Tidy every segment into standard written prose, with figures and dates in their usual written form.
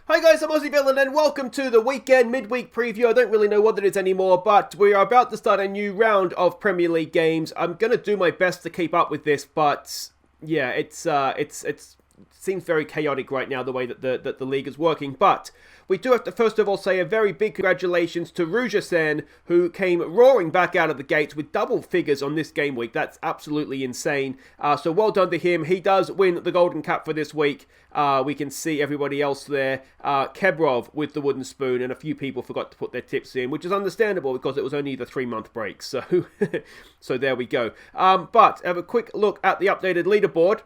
Hi guys, I'm Aussie Villain and welcome to the weekend midweek preview. I don't really know what it is anymore, but we are about to start a new round of Premier League games. I'm going to do my best to keep up with this, but yeah, it seems very chaotic right now the way that the league is working. But we do have to first of all say a very big congratulations to Rujasen, who came roaring back out of the gates with double figures on this game week. That's absolutely insane. So well done to him. He does win the Golden Cap for this week. We can see everybody else there. Kebrov with the wooden spoon, and a few people forgot to put their tips in, which is understandable because it was only the 3-month break. So, so there we go. But have a quick look at the updated leaderboard,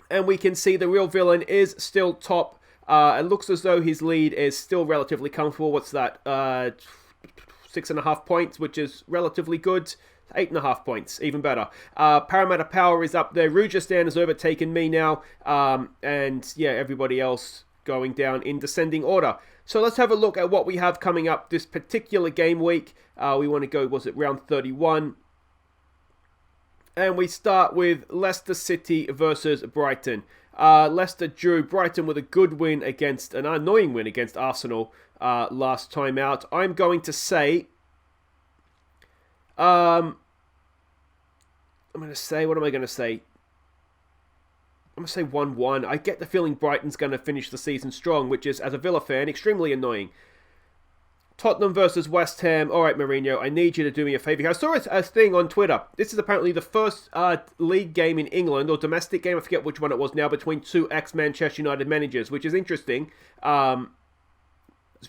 and we can see the real villain is still top. It looks as though his lead is still relatively comfortable. What's that? 6.5 points, which is relatively good. 8.5 points, even better. Parramatta Power is up there. Rujastan has overtaken me now. And yeah, everybody else going down in descending order. So let's have a look at what we have coming up this particular game week. We want to go, was it round 31? And we start with Leicester City versus Brighton. Leicester drew Brighton with a good win against, an annoying win against Arsenal last time out. I'm going to say, what am I going to say? I'm going to say 1-1. I get the feeling Brighton's going to finish the season strong, which is, as a Villa fan, extremely annoying. Tottenham versus West Ham. All right, Mourinho, I need you to do me a favour here. I saw a thing on Twitter. This is apparently the first league game in England, or domestic game, I forget which one it was now, between two ex-Manchester United managers, which is interesting. It's a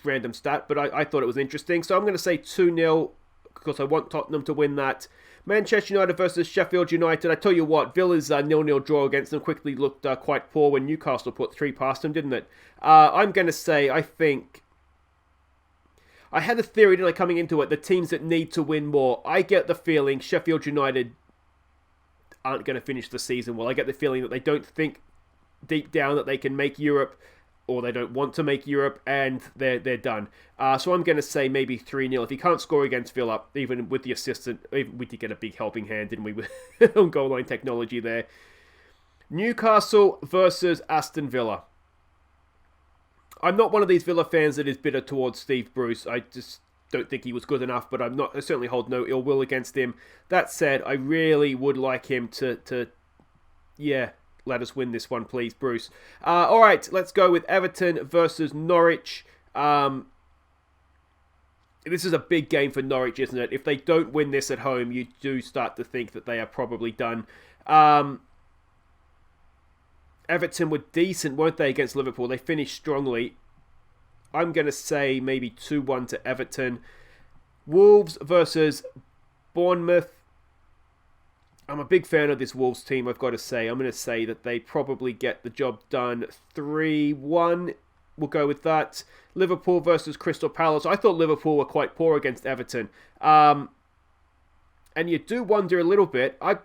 random stat, but I thought it was interesting. So I'm going to say 2-0, because I want Tottenham to win that. Manchester United versus Sheffield United. I tell you what, Villa's 0-0 draw against them quickly looked quite poor when Newcastle put 3 past them, didn't it? I'm going to say, I think... I had a theory, didn't I, coming into it, the teams that need to win more. I get the feeling Sheffield United aren't going to finish the season well. I get the feeling that they don't think deep down that they can make Europe, or they don't want to make Europe, and they're done. So I'm going to say maybe 3-0. If you can't score against Villa, even with the assistant, we did get a big helping hand, didn't we, with on goal line technology there. Newcastle versus Aston Villa. I'm not one of these Villa fans that is bitter towards Steve Bruce. I just don't think he was good enough, but I certainly hold no ill will against him. That said, I really would like him to let us win this one, please, Bruce. All right, let's go with Everton versus Norwich. This is a big game for Norwich, isn't it? If they don't win this at home, you do start to think that they are probably done. Everton were decent, weren't they, against Liverpool? They finished strongly. I'm going to say maybe 2-1 to Everton. Wolves versus Bournemouth. I'm a big fan of this Wolves team, I've got to say. I'm going to say that they probably get the job done 3-1. We'll go with that. Liverpool versus Crystal Palace. I thought Liverpool were quite poor against Everton. And you do wonder a little bit. I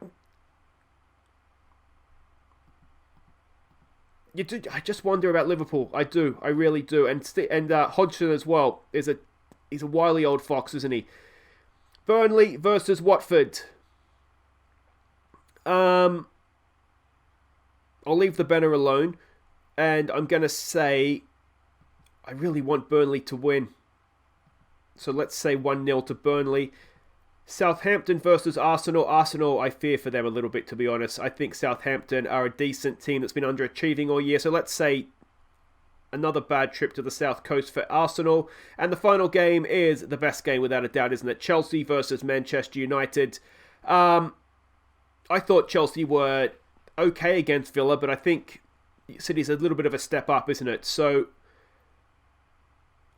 just wonder about Liverpool. I do. I really do. And Hodgson as well. He's a wily old fox, isn't he? Burnley versus Watford. I'll leave the banner alone. And I'm going to say I really want Burnley to win. So let's say 1-0 to Burnley. Southampton versus Arsenal. Arsenal, I fear for them a little bit, to be honest. I think Southampton are a decent team that's been underachieving all year. So let's say another bad trip to the South Coast for Arsenal. And the final game is the best game, without a doubt, isn't it? Chelsea versus Manchester United. I thought Chelsea were okay against Villa, but I think City's a little bit of a step up, isn't it? So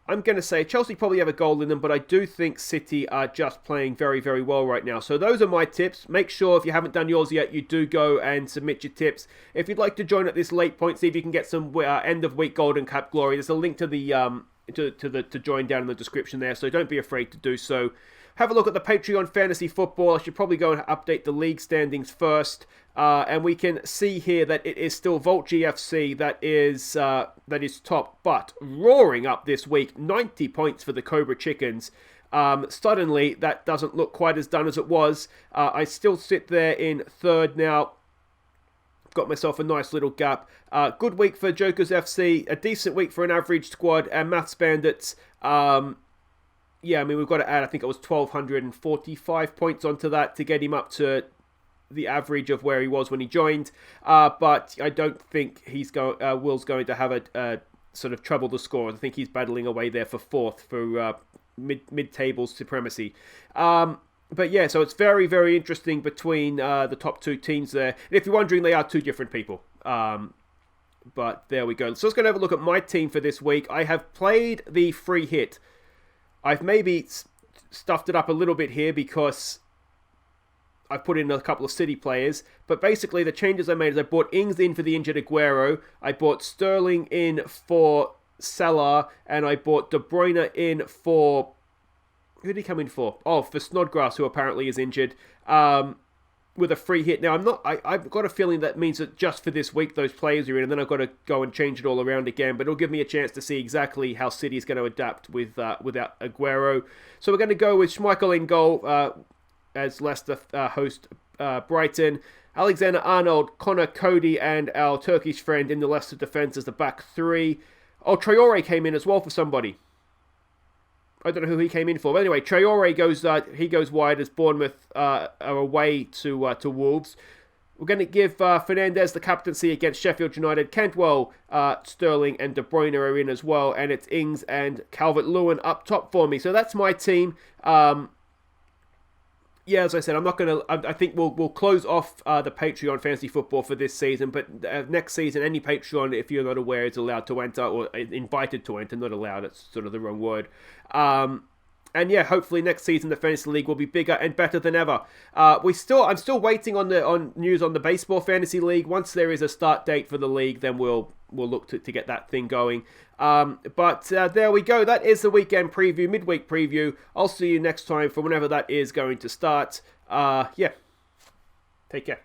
I'm going to say Chelsea probably have a goal in them, but I do think City are just playing very, very well right now. So those are my tips. Make sure if you haven't done yours yet, you do go and submit your tips. If you'd like to join at this late point, see if you can get some end of week Golden Cup glory. There's a link to the to join down in the description there, so don't be afraid to do so. Have a look at the Patreon Fantasy Football. I should probably go and update the league standings first. And we can see here that it is still Volt GFC that is top, but roaring up this week. 90 points for the Cobra Chickens. Suddenly, that doesn't look quite as done as it was. I still sit there in third now. got myself a nice little gap. Good week for Jokers FC, a decent week for an average squad, and Maths Bandits. Yeah, I mean, we've got to add, I think it was 1,245 points onto that to get him up to the average of where he was when he joined. But I don't think Will's going to have a sort of trouble the score. I think he's battling away there for fourth for mid-table supremacy. But yeah, so it's very, very interesting between the top two teams there. And if you're wondering, they are two different people. But there we go. So let's go and have a look at my team for this week. I have played the free hit. I've maybe stuffed it up a little bit here because I've put in a couple of City players. But basically, the changes I made is I brought Ings in for the injured Aguero. I brought Sterling in for Salah. And I brought De Bruyne in for... Who did he come in for? Oh, for Snodgrass, who apparently is injured. With a free hit. Now, I've got a feeling that means that just for this week, those players are in, and then I've got to go and change it all around again, but it'll give me a chance to see exactly how City is going to adapt without Aguero. So we're going to go with Schmeichel in goal, as Leicester host Brighton. Alexander-Arnold, Connor Cody, and our Turkish friend in the Leicester defence as the back three. Oh, Traore came in as well for somebody. I don't know who he came in for. But anyway, Traore goes wide as Bournemouth are away to Wolves. We're going to give Fernandes the captaincy against Sheffield United. Cantwell, Sterling, and De Bruyne are in as well. And it's Ings and Calvert-Lewin up top for me. So that's my team. Yeah, as I said, I'm not going to... I think we'll close off the Patreon Fantasy Football for this season. But next season, any Patreon, if you're not aware, is allowed to enter, or invited to enter. Not allowed, that's sort of the wrong word. And yeah, hopefully next season the Fantasy League will be bigger and better than ever. I'm still waiting on news on the Baseball Fantasy League. Once there is a start date for the league, then we'll look to get that thing going. But there we go. That is the weekend preview, midweek preview. I'll see you next time for whenever that is going to start. Yeah, take care.